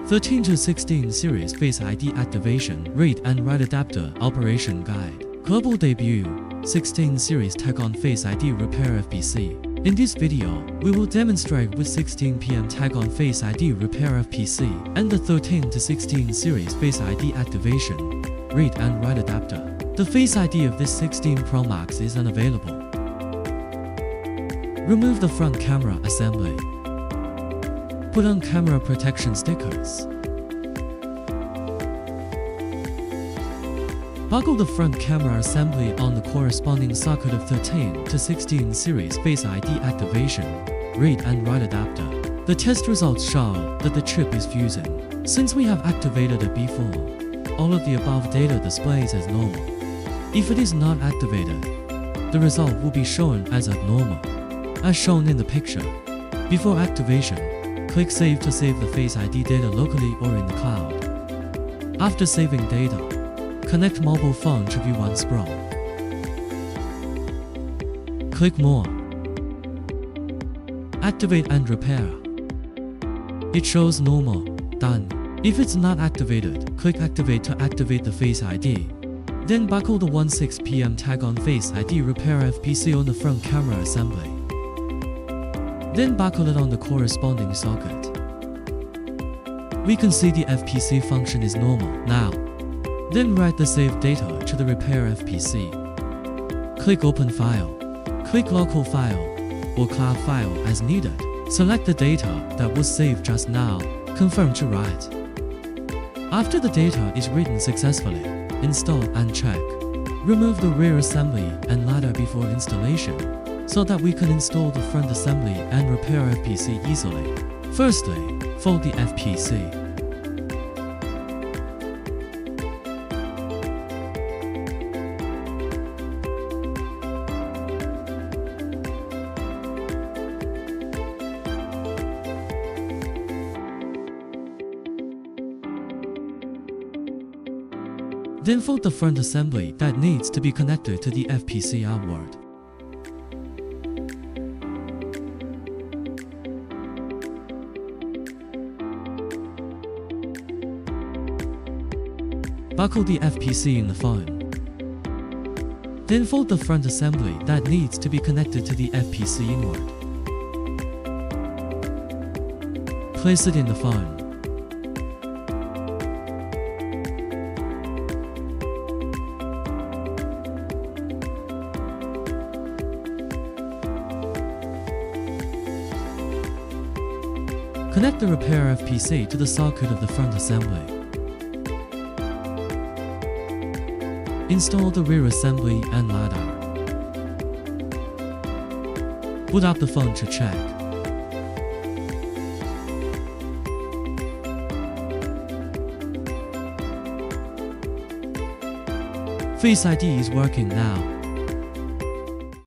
13 to 16 series Face ID activation, read and write adapter, operation guide. Global debut, 16 series Tag-on Face ID repair FPC. In this video, we will demonstrate with 16 PM Tag-on Face ID repair FPC and the 13 to 16 series Face ID activation, read and write adapter. The Face ID of this 16 Pro Max is unavailable. Remove the front camera assembly. Put on camera protection stickers. Buckle the front camera assembly on the corresponding socket of 13 to 16 series Face ID activation, read and write adapter. The test results show that the chip is fusing. Since we have activated it before, all of the above data displays as normal. If it is not activated, the result will be shown as abnormal, as shown in the picture. Before activation, click Save to save the Face ID data locally or in the cloud. After saving data, connect mobile phone to view one scroll. Click More. Activate and repair. It shows normal, done. If it's not activated, click Activate to activate the Face ID. Then buckle the 16 PM Tag-on Face ID repair FPC on the front camera assembly. Then buckle it on the corresponding socket. We can see the FPC function is normal now. Then write the saved data to the repair FPC. Click Open File. Click Local File or Cloud File as needed. Select the data that was saved just now. Confirm to write. After the data is written successfully, install and check. Remove the rear assembly and ladder before installation, so that we can install the front assembly and repair FPC easily. Firstly, fold the FPC. Then fold the front assembly that needs to be connected to the FPC outward. Buckle the FPC in the phone. Then fold the front assembly that needs to be connected to the FPC inward. Place it in the phone. Connect the repair FPC to the socket of the front assembly. Install the rear assembly and ladder. Boot up the phone to check. Face ID is working now.